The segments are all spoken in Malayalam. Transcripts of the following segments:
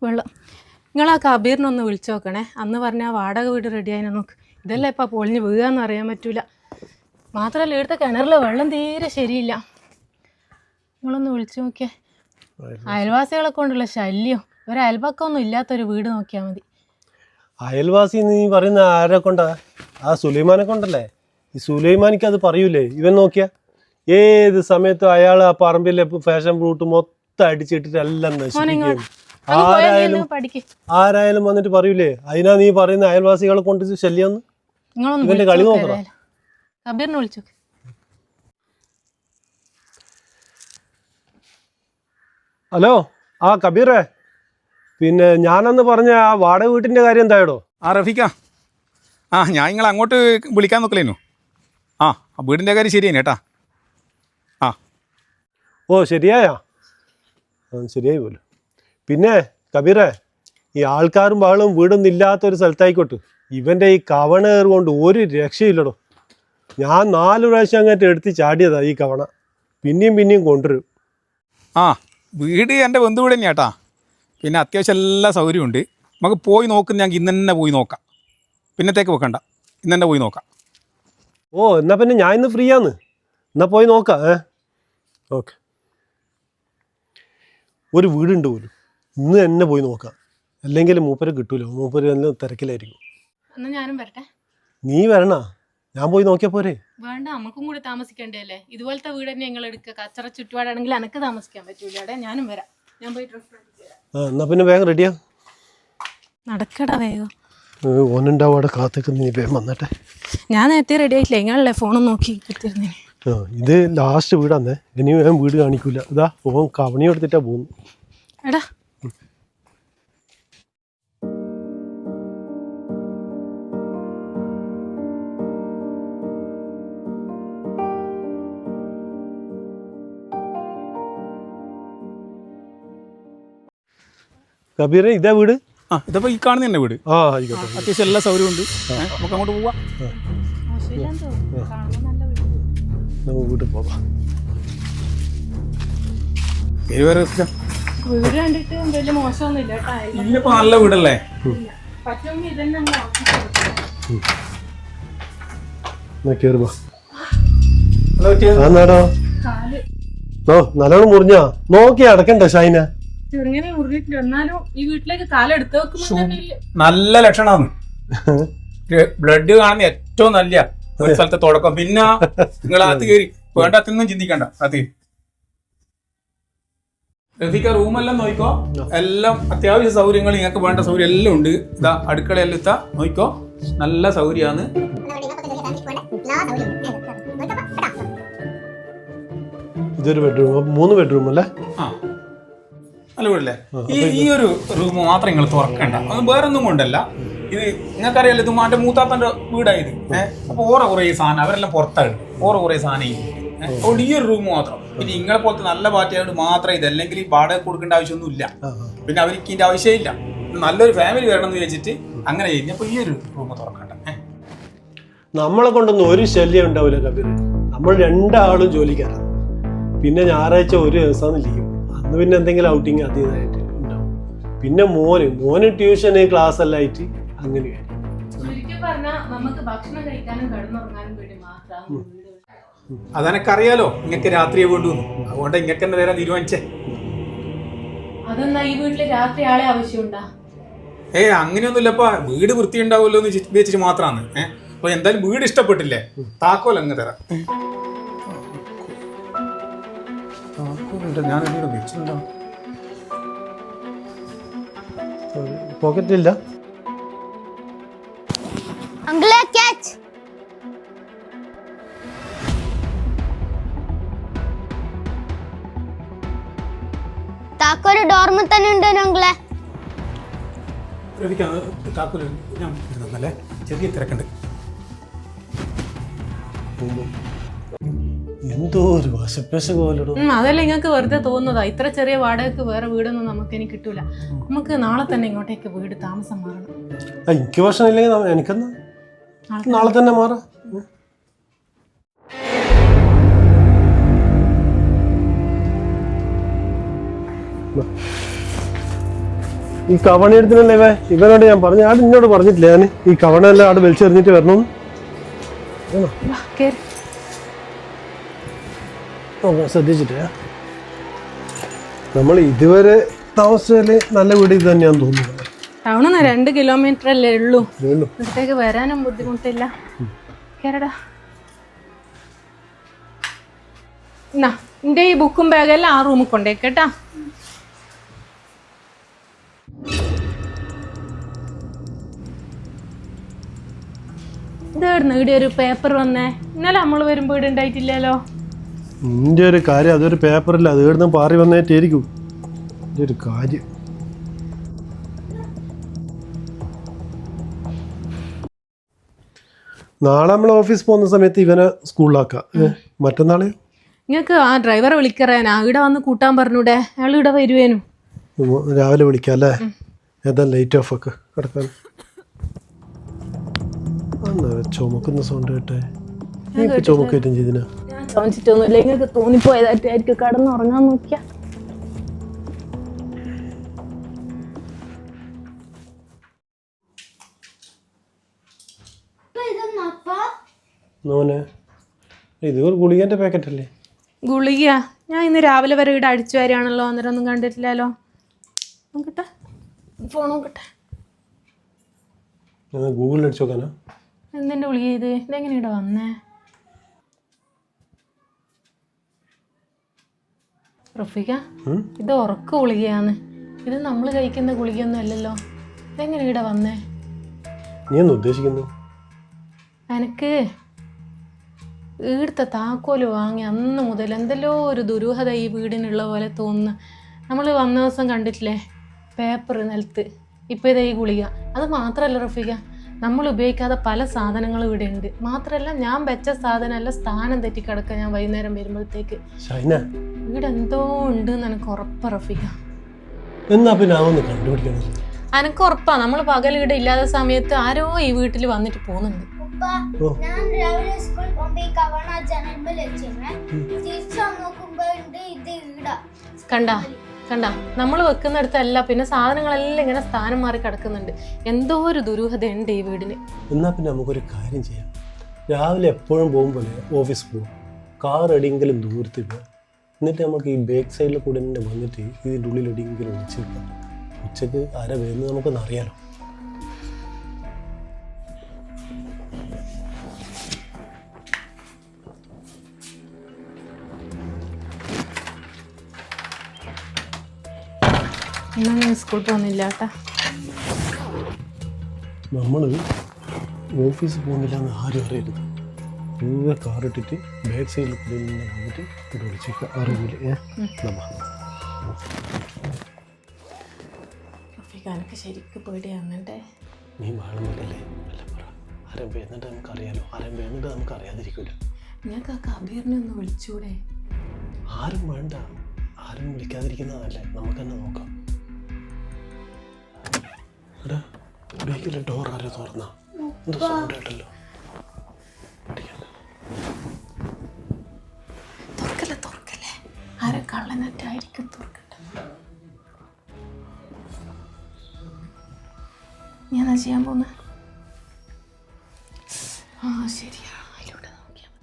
വെള്ളം. നിങ്ങൾ ആ കബീറിനൊന്ന് വിളിച്ചു നോക്കണേ. അന്ന് പറഞ്ഞാൽ വാടക വീട് റെഡിയായിനെ നോക്ക്. ഇതെല്ലാം ഇപ്പം പൊളിഞ്ഞ് വീഴാന്ന് അറിയാൻ പറ്റൂല. മാത്രമല്ല ഇവിടുത്തെ കിണറിലെ വെള്ളം തീരെ ശരിയില്ല. നിങ്ങളൊന്ന് വിളിച്ചു നോക്കിയേ. അയൽവാസികളെ കൊണ്ടുള്ള ശല്യം. ഒരു അയൽപക്കമൊന്നും ഇല്ലാത്തൊരു വീട് നോക്കിയാൽ മതി. അയൽവാസി നീ പറയുന്ന ആരെ കൊണ്ടാ? ആ സുലൈമാനെ കൊണ്ടല്ലേ? ഈ സുലൈമാനിക്ക് അത് പറയൂലേ? ഇവൻ നോക്കിയ ഏത് സമയത്തും അയാൾ ആ പറമ്പിലെ ഫാഷൻ ഫ്രൂട്ട് മൊത്തം അടിച്ചിട്ടിട്ട് എല്ലാം നശിപ്പിക്കും. ആരായാലും വന്നിട്ട് പറയൂലേ? അതിനാ നീ പറയുന്ന അയൽവാസികളെ കൊണ്ട് ശല്യം. ഇവന്റെ കളി നോക്കണം. ഹലോ, ആ കബീറേ, പിന്നെ ഞാനന്ന് പറഞ്ഞ ആ വാടക വീട്ടിന്റെ കാര്യം എന്തായടോ? ആ റഫീക്ക, ഞാൻ നിങ്ങൾ അങ്ങോട്ട് വിളിക്കാൻ നോക്കലേനു. വീടിൻ്റെ കാര്യം ശരിയാണ് കേട്ടാ. ഓ ശരിയായാ? ശരിയായി പോലും. പിന്നെ കബീറേ, ഈ ആൾക്കാരും ബഹളവും വീടൊന്നും ഇല്ലാത്തൊരു സ്ഥലത്തായിക്കോട്ടെ. ഇവൻ്റെ ഈ കവണ കൊണ്ട് ഒരു രക്ഷയില്ലടോ. ഞാൻ 4 പ്രാവശ്യം അങ്ങോട്ട് എടുത്ത് ചാടിയതാ ഈ കവണ. പിന്നെയും കൊണ്ടുവരും. വീട് എൻ്റെ ബന്ധു വീട് തന്നെയാട്ടാ. പിന്നെ അത്യാവശ്യം എല്ലാ സൗകര്യമുണ്ട്. നമുക്ക് പോയി നോക്കുന്ന ഞങ്ങൾക്ക് ഇന്ന് തന്നെ പോയി നോക്കാം. പിന്നത്തേക്ക് വെക്കണ്ട, ഇന്ന് തന്നെ പോയി നോക്കാം. ഓ എന്നാൽ പിന്നെ ഞാൻ ഇന്ന് ഫ്രീ ആന്ന്. എന്നാൽ പോയി നോക്കാം. ഓക്കെ. ഒരു വീടുണ്ട് പോലും. ഇന്ന് തന്നെ പോയി നോക്കാം. അല്ലെങ്കിൽ മൂപ്പര് കിട്ടൂലോ. മൂപ്പര് നല്ല തിരക്കിലായിരിക്കും. ഞാനും വരട്ടെ. നീ വരണ? ഞാൻ പോയി നോക്കിയാ പോരെ? വേണ്ട, നമുക്കും കൂടി താമസിക്കണ്ടേ അല്ലേ? ഇതുപോലത്തെ വീട് തന്നെ ഞങ്ങൾ എടുക്കുക. കച്ചറ ചുറ്റുപാടാണെങ്കിൽ എനിക്ക് താമസിക്കാൻ പറ്റൂല. അവിടെ ഞാനും വരാം. ഞാൻ പോയി ഡ്രസ്. എന്നാ പിന്നെ വേഗം റെഡിയാ. നടക്കടാ വേഗം. ഓനുണ്ടാവും അവിടെ കാത്തേക്ക്. നീ വേഗം വന്നട്ടെ. ഞാൻ നേരത്തെ റെഡി ആയിട്ടില്ല. നിങ്ങളല്ലേ ഫോണും നോക്കി കുത്തിരുന്നേ. ഇത് ലാസ്റ്റ് വീടാന്നേ. ഇനി വേഗം വീട് കാണിക്കൂല. ഇതാ ഓൻ കവണി എടുത്തിട്ടാ പോകുന്നു. എടാ കബീറെ, ഇതാ വീട്? ഇതിപ്പോ ഈ കാണുന്ന തന്നെ വീട്. ആയിക്കോട്ടെ. അത്യാവശ്യം എല്ലാ സൗകര്യമുണ്ട്. നമുക്ക് അങ്ങോട്ട് പോവാം. നമുക്ക് വീട്ടിൽ പോകാം. വീട് കണ്ടിട്ട് വലിയ മോശമൊന്നുമില്ല. ഇല്ലപ്പോ നല്ല വീടല്ലേ? നല്ലോണം മുറിഞ്ഞാ നോക്കി അടക്കണ്ടേ ഷൈന? നല്ല ലക്ഷണമാണ്. ബ്ലഡ് കാണുന്ന ഏറ്റവും നല്ല ഒരു സ്ഥലത്തെ തുടക്കം. പിന്നെ നിങ്ങൾ അത് കയറി വേണ്ടാത്തൊന്നും ചിന്തിക്കണ്ട. അത് റഫീക്ക, റൂമെല്ലാം നോക്കിക്കോ. എല്ലാം അത്യാവശ്യ സൗകര്യങ്ങൾ, നിങ്ങൾക്ക് വേണ്ട സൗകര്യം എല്ലാം ഉണ്ട്. ഇതാ അടുക്കളയെല്ലാം ഇത്താ നോക്കിക്കോ. നല്ല സൗകര്യമാണ്. ഇതൊരു ബെഡ്റൂം, 3 ബെഡ്റൂം അല്ലേ? നല്ല വീടല്ലേ? ഈ ഒരു റൂം മാത്രം നിങ്ങൾ തുറക്കണ്ട. അത് വേറൊന്നും കൊണ്ടല്ല. ഇത് നിങ്ങൾക്കറിയാലോ, ഇത് മാറ്റ മൂത്താപ്പന്റെ വീടായത്. അപ്പൊ ഓറ കുറേ സാധനം അവരെല്ലാം പുറത്താണ്. ഓറ കുറേ സാധനം അതുകൊണ്ട് ഈ ഒരു റൂം മാത്രം. പിന്നെ നിങ്ങളെ പോലത്തെ നല്ല പാർട്ടിയായോട് മാത്രം ഇത്. അല്ലെങ്കിൽ ഈ വാടക കൊടുക്കേണ്ട ആവശ്യമൊന്നും ഇല്ല. പിന്നെ അവർക്ക് ഇതിന്റെ ആവശ്യമില്ല. നല്ലൊരു ഫാമിലി വരണം എന്ന് വിചാരിച്ചിട്ട് അങ്ങനെ ചെയ്യുന്നു. അപ്പൊ ഈ ഒരു റൂം തുറക്കണ്ട. നമ്മളെ കൊണ്ടൊന്നും ഒരു ശല്യം ഉണ്ടാവില്ല കബീർ. നമ്മൾ 2 ആളും ജോലിക്കാരാണ്. പിന്നെ ഞായറാഴ്ച ഒരു ദിവസം ലീവ്. അന്ന് പിന്നെ എന്തെങ്കിലും ഔട്ടിങ് അതീതായിട്ട് ഉണ്ടാവും. പിന്നെ മോന് ട്യൂഷന് ക്ലാസ് എല്ലാം ആയിട്ട് അങ്ങനെയായി. അതെനക്കറിയാലോ, ഇങ്ങക്ക് രാത്രിയെ വേണ്ടു. അതുകൊണ്ട് ഇങ്ങക്ക് തന്നെ വരാൻ തീരുമാനിച്ചേ. അങ്ങനെയൊന്നുമില്ലപ്പാ. വീട് വൃത്തി ഉണ്ടാവുമല്ലോ എന്ന് വിചാരിച്ചിട്ട് മാത്രമാണ്. അപ്പൊ എന്തായാലും വീട് ഇഷ്ടപ്പെട്ടില്ലേ? താക്കോൽ അങ്ങ് തരാം. ഞാൻ വെച്ചിട്ടുണ്ടോ? പോക്കറ്റില്ല. താക്കോല് ഡോർമിൽ തന്നെ ഉണ്ടോ അങ്കിളെ? താക്കോല് ഞാൻ തന്നല്ലേ. ചെറിയ തിരക്കുണ്ട്. എന്തോ ഒരു അതല്ല നിങ്ങൾക്ക് വെറുതെ തോന്നുന്നതാ. ഇത്ര ചെറിയ വാടകക്ക് വേറെ വീടൊന്നും നമുക്ക് ഇനി കിട്ടൂല. നമുക്ക് നാളെ തന്നെ ഇങ്ങോട്ടേക്ക് വീട് താമസം മാറണം. എനിക്ക് പ്രശ്നമില്ലെങ്കിൽ എനിക്കെന്നാ നാളെ തന്നെ മാറാം. ഈ കവണ എടുത്തിട്ടല്ലേ ഇവനോട് ഞാൻ പറഞ്ഞു, ആട് എന്നോട് പറഞ്ഞിട്ടില്ല ഞാൻ ഈ കവണ എല്ലാം ആട് വലിച്ചെറിഞ്ഞിട്ട് വരണം. ശ്രദ്ധിച്ചിട്ടേ, നമ്മൾ ഇതുവരെ താമസിച്ചാല് നല്ല വീട് ഇത് തന്നെയാന്ന് തോന്നുന്നു. ടൗണിൽ 2 കിലോമീറ്റർ അല്ലേ ഉള്ളൂ, ഇവിടത്തേക്ക് വരാനും ബുദ്ധിമുട്ടില്ല. കേരടാ, എന്നാ എന്റെ ഈ ബുക്കും ബാഗെല്ലാം ആ റൂമിൽ കൊണ്ടേക്കേട്ടാ. ഇതായിരുന്നു ഇവിടെ ഒരു പേപ്പർ വന്നേ, ഇന്നലെ നമ്മൾ വരുമ്പോ ഇവിടെ ഉണ്ടായിട്ടില്ലല്ലോ. നിന്റെ ഒരു കാര്യം, അതൊരു പേപ്പറില്ല, അത് ഇവിടുന്ന് പാറി വന്നേറ്റായിരിക്കും എൻ്റെ ഒരു കാര്യം. നാളെ നമ്മൾ ഓഫീസ് പോകുന്ന സമയത്ത് ഇവനെ സ്കൂളിലാക്കാം. മറ്റന്നാളെ നിങ്ങൾക്ക് ആ ഡ്രൈവറെ വിളിക്കറിയാനാ, ഇവിടെ വന്ന് കൂട്ടാൻ പറഞ്ഞൂടെ, അയാൾ ഇവിടെ വരുവേനും. രാവിലെ വിളിക്കാം അല്ലേ? ഏതാ ലൈറ്റ് ഓഫ് ഒക്കെ കിടക്കാൻ. ചുമക്കുന്ന സൗണ്ട് കേട്ടെ, നീ ഇപ്പൊ ചുമക്കറ്റും ചെയ്തിനാ? ഞാൻ ചുമച്ചിട്ടൊന്നുമില്ല, നിങ്ങൾക്ക് തോന്നിപ്പോയതായിട്ടായിരിക്കും. കടന്നുറങ്ങാൻ നോക്കിയാ നോനെ, ഇത് ഒരു ഗുളികന്റെ പാക്കറ്റ് അല്ലേ? ഗുളിക ഞാൻ ഇന്ന് രാവിലെ വരെ ഇവിടെ അടിച്ചു വരികയാണല്ലോ, അന്നേരം ഒന്നും കണ്ടിട്ടില്ലല്ലോ. നോക്കട്ടെ, ഫോൺ നോക്കട്ടെ. ഗൂഗിളിൽ അടിച്ചു നോക്കാനാ? എന്തിൻ്റെ ഗുളിക ഇത്? ഇതെങ്ങനെ ഇവിടെ വന്നേ? റഫീഖ, ഇത് ഉറക്ക ഗുളികയാണ്, ഇത് നമ്മൾ കഴിക്കുന്ന ഗുളികയൊന്നും അല്ലല്ലോ. ഇതെങ്ങനെ ഇവിടെ വന്നേ? നീ എന്ന് ഉദ്ദേശിക്കുന്നു? എനിക്ക് ഇവിടുത്തെ താക്കോല് വാങ്ങി അന്ന് മുതൽ എന്തെല്ലോ ഒരു ദുരൂഹത ഈ വീടിനുള്ള പോലെ തോന്നുന്നു. നമ്മൾ വന്ന ദിവസം കണ്ടിട്ടില്ലേ പേപ്പർ നിലത്ത്, ഇപ്പോൾ ഇതേ ഈ ഗുളിക. അത് മാത്രമല്ല റഫീഖ, നമ്മൾ ഉപയോഗിക്കാത്ത പല സാധനങ്ങളും ഇവിടെ ഉണ്ട്. മാത്രമല്ല ഞാൻ വെച്ച സാധനമല്ല, സ്ഥാനം തെറ്റിക്കിടക്കുക ഞാൻ വൈകുന്നേരം വരുമ്പോഴത്തേക്ക്. ഇവിടെ എന്തോ ഉണ്ട് എന്ന് എനിക്ക് ഉറപ്പാ റഫീഖ. എന്നാ പിന്നെ അതൊന്ന് കണ്ടുപിടിക്കണം. എനിക്ക് ഉറപ്പാ, നമ്മൾ പകൽ ഇവിടെ ഇല്ലാത്ത സമയത്ത് ആരോ ഈ വീട്ടിൽ വന്നിട്ട് പോകുന്നുണ്ട്. ഞാൻ രാവിലെ സ്കൂളിൽ പോകുമ്പോ ഈ കവണ ജനൽമേൽ വെച്ചിരുന്നേ, തിരിച്ചു നോക്കുമ്പോ ഇത് ഈടാ. കണ്ട നമ്മൾ വെക്കുന്നിടത്തല്ല, പിന്നെ സാധനങ്ങളെല്ലാം ഇങ്ങനെ സ്ഥാനം മാറി കിടക്കുന്നുണ്ട്. എന്തോ ഒരു ദുരൂഹത ഉണ്ട് ഈ വീടിന്. എന്നാ പിന്നെ നമുക്കൊരു കാര്യം ചെയ്യാം, രാവിലെ എപ്പോഴും പോകുമ്പോലെ ഓഫീസ് പോകും, കാർ എവിടെയെങ്കിലും ദൂരത്ത് പോകാം, എന്നിട്ട് നമുക്ക് ഈ ബാക്ക് സൈഡിൽ കൂടെ തന്നെ വന്നിട്ട് ഇതിൻ്റെ ഉള്ളിൽ എവിടെയെങ്കിലും ഒളിച്ചിരിക്കാം. ഉച്ചക്ക് ആരാ വരുന്നത് നമുക്കൊന്ന് അറിയാലോ. എന്നാ ഞാൻ സ്കൂളിൽ പോകുന്നില്ല കേട്ടാ. നമ്മൾ ഓഫീസിൽ പോകുന്നില്ല എന്ന് ആരും അറിയരുത്. പൂവെ കാറിട്ടിട്ട് ബാക്ക് സൈഡിൽ കൂടെ തന്നെ വന്നിട്ട് ഇവിടെ വിളിച്ചേക്കാം. അറിയില്ലേ? എനിക്ക് ശരിക്കും പേടിയാവുന്നുണ്ടേ. നീ വാഴം വെക്കല്ലേ, അല്ല പറ. ആരും വരുന്നിട്ട് നമുക്കറിയാലോ, ആരും വരുന്നിട്ട് നമുക്ക് അറിയാതിരിക്കില്ല. ഞങ്ങൾക്ക് ആ കബീറിനെ ഒന്ന് വിളിച്ചൂടെ? ആരും വേണ്ട, ആരും വിളിക്കാതിരിക്കുന്നതല്ലേ, നമുക്ക് തന്നെ നോക്കാം. ഡോർ ആരോ തുറന്ന സൗണ്ട് കേട്ടല്ലോ. തുറക്കല്ലേ, ആരും കള്ളനറ്റായിരിക്കും. തുറക്കട്ടെ, ഞാൻ എന്താ ചെയ്യാൻ പോന്നെ? ശരിയാ, അതിലൂടെ നോക്കിയാൽ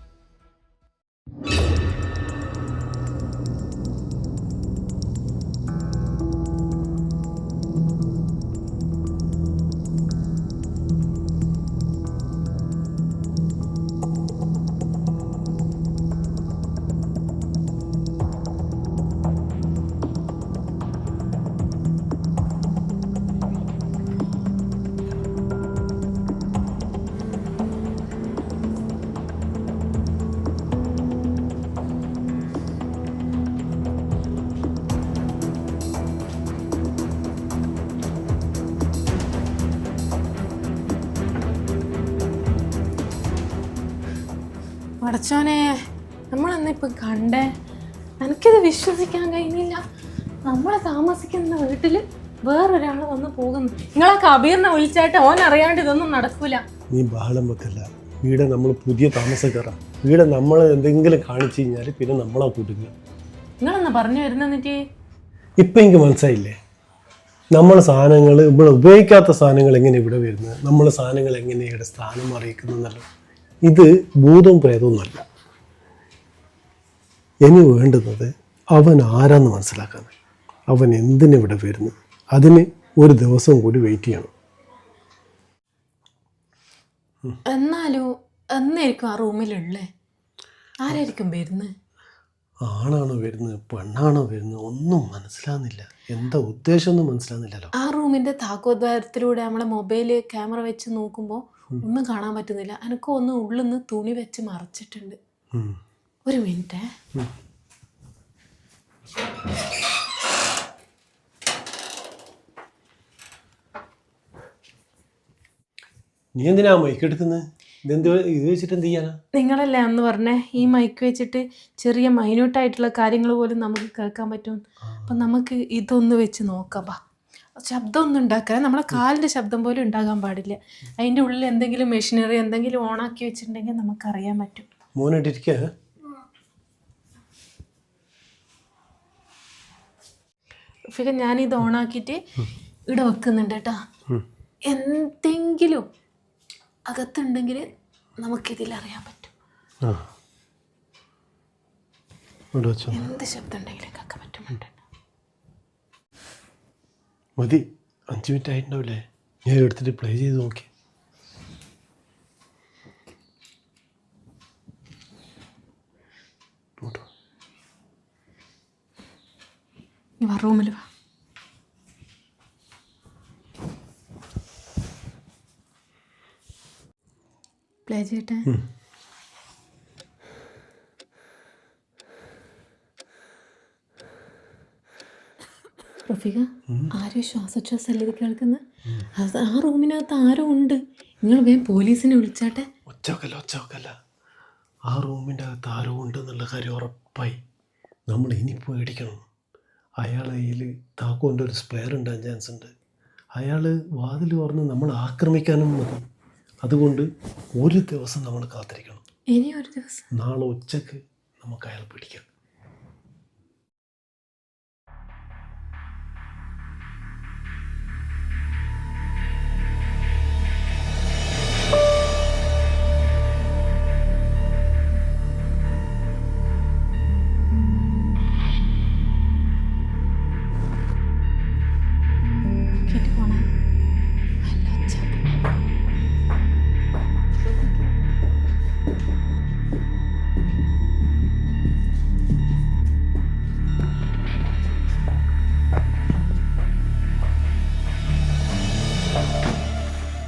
പടച്ചോനെ, നമ്മളെന്നിപ്പം കണ്ടേ. എനിക്കിത് വിശ്വസിക്കാൻ കഴിയുന്നില്ല. നമ്മൾ താമസിക്കുന്ന വീട്ടിൽ വേറൊരാൾ വന്ന് പോകുന്നു. നിങ്ങളെ കബീറിനെ വിളിച്ചായിട്ട് ഓൻ അറിയാണ്ട് ഇതൊന്നും നടക്കൂല. നീ ബഹളം വെക്കല്ല, വീട് നമ്മൾ പുതിയ താമസക്കാരാ. വീട് നമ്മൾ എന്തെങ്കിലും കാണിച്ചു കഴിഞ്ഞാൽ പിന്നെ നമ്മളാ കൂട്ടുക. നിങ്ങളെന്നാ പറഞ്ഞു വരുന്നെന്നിട്ട്? ഇപ്പം എനിക്ക് മനസ്സിലായില്ലേ, നമ്മളെ സാധനങ്ങൾ ഇവിടെ ഉപയോഗിക്കാത്ത സാധനങ്ങൾ എങ്ങനെ ഇവിടെ വരുന്നത്, നമ്മളെ സാധനങ്ങൾ എങ്ങനെ ഇവിടെ സ്ഥാനം അറിയിക്കുന്നതല്ല. ഇത് ഭൂതവും പ്രേതവും അല്ല. ഇനി വേണ്ടുന്നത് അവൻ ആരാന്ന് മനസ്സിലാക്കാൻ, അവൻ എന്തിനിവിടെ വരുന്നു, അതിന് ഒരു ദിവസം കൂടി വെയിറ്റ് ചെയ്യണം. എന്നാലും എന്നായിരിക്കും ആ റൂമിലുള്ളേ? ആരായിരിക്കും വരുന്നത്? ആണാണോ വരുന്നത്, പെണ്ണാണോ വരുന്നത്, ഒന്നും മനസ്സിലാകുന്നില്ല. എന്താ ഉദ്ദേശം ഒന്നും മനസ്സിലാകുന്നില്ലല്ലോ. ആ റൂമിന്റെ താക്കോദ്വാരത്തിലൂടെ നമ്മളെ മൊബൈല് ക്യാമറ വെച്ച് നോക്കുമ്പോൾ ഒന്നും കാണാൻ പറ്റുന്നില്ല. എനിക്ക് ഒന്ന് ഉള്ളിൽ നിന്ന് തുണി വെച്ച് മറച്ചിട്ടുണ്ട്. ഒരു മിനിറ്റ്. നീ എന്തിനാ മൈക്ക് എടുക്കുന്നത്? ഇതെന്ത് ഇത് വെച്ചിട്ട് എന്ത് ചെയ്യാനാ? നിങ്ങളല്ലേ അന്ന് പറഞ്ഞേ ഈ മൈക്ക് വെച്ചിട്ട് ചെറിയ മൈന്യൂട്ടായിട്ടുള്ള കാര്യങ്ങൾ പോലും നമുക്ക് കേൾക്കാൻ പറ്റും. അപ്പം നമുക്ക് ഇതൊന്ന് വെച്ച് നോക്കാം. ശബ്ദമൊന്നും ഉണ്ടാക്കാൻ, നമ്മളെ കാലിൻ്റെ ശബ്ദം പോലും ഉണ്ടാകാൻ പാടില്ല. അതിൻ്റെ ഉള്ളിൽ എന്തെങ്കിലും മെഷീനറി എന്തെങ്കിലും ഓണാക്കി വെച്ചിട്ടുണ്ടെങ്കിൽ നമുക്കറിയാൻ പറ്റും. മോനായിട്ടിരിക്ക ഫിക ഞാനിത് ഓണാക്കിയിട്ട് ഇവിടെ വെക്കുന്നുണ്ട് കേട്ടോ. എന്തെങ്കിലും അകത്തുണ്ടെങ്കിൽ നമുക്കിതിൽ അറിയാൻ പറ്റും. എന്ത് ശബ്ദം ഉണ്ടെങ്കിലും കേൾക്കാൻ പറ്റുന്നുണ്ട്. മതി, 5 മിനിറ്റ് ആയിട്ടുണ്ടാവില്ലേ? ഞാൻ എടുത്തിട്ട് പ്ലേ ചെയ്ത് നോക്കി. വാ റൂമിൽ വാ. പ്ലേ ചെയ്യട്ടെ. റഫീഖ, ആരും ശ്വാസോച്ഛ്വാസമല്ല ഇത് കേൾക്കുന്നത്. ആ റൂമിനകത്ത് ആരോ ഉണ്ട്. നിങ്ങൾ വേഗം പോലീസിനെ വിളിച്ചാട്ടെ. ഒച്ചവക്കല്ല. ആ റൂമിൻ്റെ അകത്ത് ആരോ ഉണ്ട് എന്നുള്ള കാര്യം ഉറപ്പായി. നമ്മൾ ഇനി പേടിക്കണം. അയാളെ കയ്യിൽ താക്കോൻ്റെ ഒരു സ്പെയർ ഉണ്ടാകാൻ ചാൻസ് ഉണ്ട്. അയാൾ വാതിൽ തുറന്ന് നമ്മൾ ആക്രമിക്കാനും മതി. അതുകൊണ്ട് ഒരു ദിവസം നമ്മൾ കാത്തിരിക്കണം. ഇനി ഒരു ദിവസം? നാളെ ഉച്ചക്ക് നമുക്ക് അയാൾ പിടിക്കാം.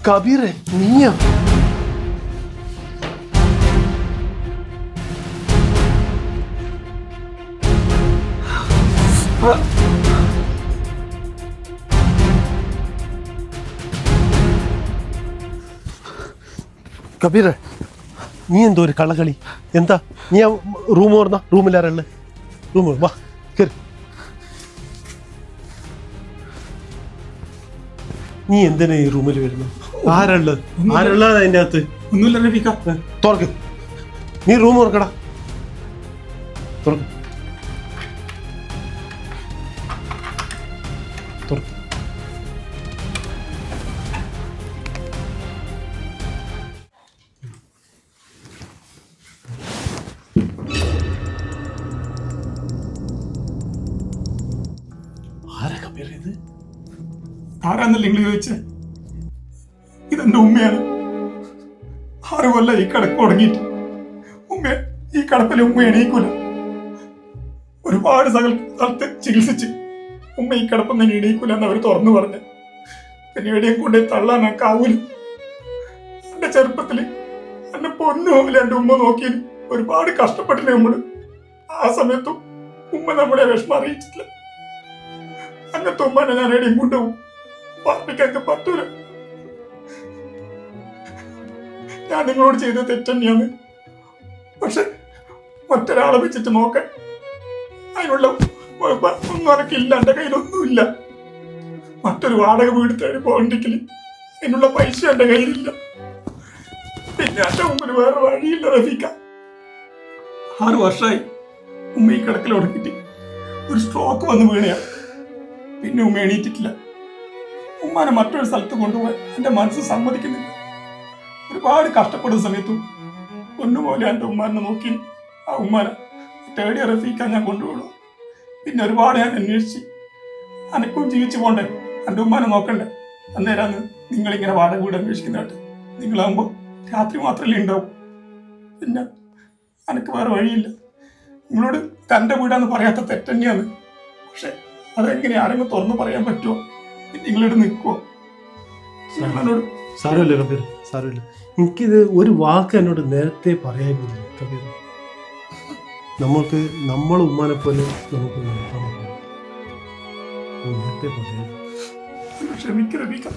കബീറെ, നീയാ? കബീറെ, നീ എന്തോ ഒരു കള്ളക്കളി. എന്താ നീ ആ റൂം ഓർന്ന? റൂമിലാരല്ലേ? റൂം വാ, കയറി. നീ എന്തിനാ ഈ റൂമിൽ വരുന്നു? ആരുള്ളത് അതിൻ്റെ അകത്ത്? ഒന്നുമില്ല റഫീഖ. തുറക്ക്, നീ റൂം തുറക്കടാ. തുറക്ക്. ആരാ കബീർ ഇത്? ആരാന്നല്ലേ നിങ്ങൾ ചോദിച്ചേ? ഇതെന്റെ ഉമ്മയാണ്. 6 കൊല്ലം ഈ കിടക്ക് തുടങ്ങിയിട്ട് ഉമ്മ ഈ കിടപ്പിൽ ഉമ്മ എണീക്കൂല. ഒരുപാട് സ്ഥലത്ത് ചികിത്സിച്ച് ഉമ്മ ഈ കിടപ്പൊന്നും എണീക്കൂല എന്ന് അവർ തുറന്നു പറഞ്ഞു. പിന്നെ എവിടെയും കൊണ്ടേ തള്ളാൻ എനിക്ക് ആവൂല. എന്റെ ചെറുപ്പത്തിൽ എന്നെ പൊന്നുപോലെ എന്റെ ഉമ്മ നോക്കിയത് ഒരുപാട് കഷ്ടപ്പെട്ടില്ല നമ്മള്. ആ സമയത്തും ഉമ്മ നമ്മുടെ വിഷമം അറിയിച്ചിട്ടില്ല. അങ്ങനത്തെ ഉമ്മനെ ഞാൻ എവിടെയും കൊണ്ടുപോകും. പാർപ്പിക്കൊക്കെ പറ്റൂല. ഞാൻ നിങ്ങളോട് ചെയ്ത തെറ്റന്നെയാണ്. പക്ഷെ മറ്റൊരാളെ വെച്ചിട്ട് നോക്കാൻ അതിനുള്ള ഒന്നും എനിക്കില്ല. എന്റെ കയ്യിലൊന്നുമില്ല. മറ്റൊരു വാടക വീട് തേടി പോകണ്ടെങ്കിൽ അതിനുള്ള പൈസ എന്റെ കയ്യിലില്ല. പിന്നെ എന്റെ മുമ്പിൽ വേറെ വഴിയില്ല റഫീഖ. 6 വർഷമായി ഉമ്മ ഈ കിടക്കിൽ ഉടക്കിട്ട് ഒരു സ്ട്രോക്ക് വന്ന് വീണയാ. പിന്നെ ഉമ്മ എണീറ്റിട്ടില്ല. ഉമ്മാനെ മറ്റൊരു സ്ഥലത്ത് കൊണ്ടുപോകാൻ എൻ്റെ മനസ്സ് സമ്മതിക്കുന്നില്ല. ഒരുപാട് കഷ്ടപ്പെടുന്ന സമയത്തും ഒന്നുപോലെ എൻ്റെ ഉമ്മാനെ നോക്കി ആ ഉമ്മാനെ തേടിയ റഫീക്കാൻ ഞാൻ കൊണ്ടുപോകണം. പിന്നെ ഒരുപാട് ഞാൻ അന്വേഷിച്ച് അനക്കും ജീവിച്ചു പോണ്ടേ, എൻ്റെ ഉമ്മാനെ നോക്കണ്ടേ. അന്നേരാന്ന് നിങ്ങളിങ്ങനെ വാടക വീട് അന്വേഷിക്കുന്നതായിട്ട്. നിങ്ങളാകുമ്പോൾ രാത്രി മാത്രമല്ലേ ഉണ്ടാവും. പിന്നെ അനക്ക് വേറെ വഴിയില്ല. നിങ്ങളോട് തൻ്റെ വീടാന്ന് പറയാത്ത തെറ്റന്നെയാണ്. പക്ഷെ അതെങ്ങനെ ആരെങ്കിലും തുറന്നു പറയാൻ പറ്റുമോ? നിങ്ങളോട് നിൽക്കുമോ? നിങ്ങളോട് സാരമില്ല കബീർ, സാരമില്ല. എനിക്കിത് ഒരു വാക്ക് എന്നോട് നേരത്തെ പറയാനില്ല കബീർ. നമ്മളെ ഉമ്മാനെ പോലെ നമുക്ക് നോക്കാൻ പറ്റും. നേരത്തെ പറയാം. ക്ഷമിക്കരുത്.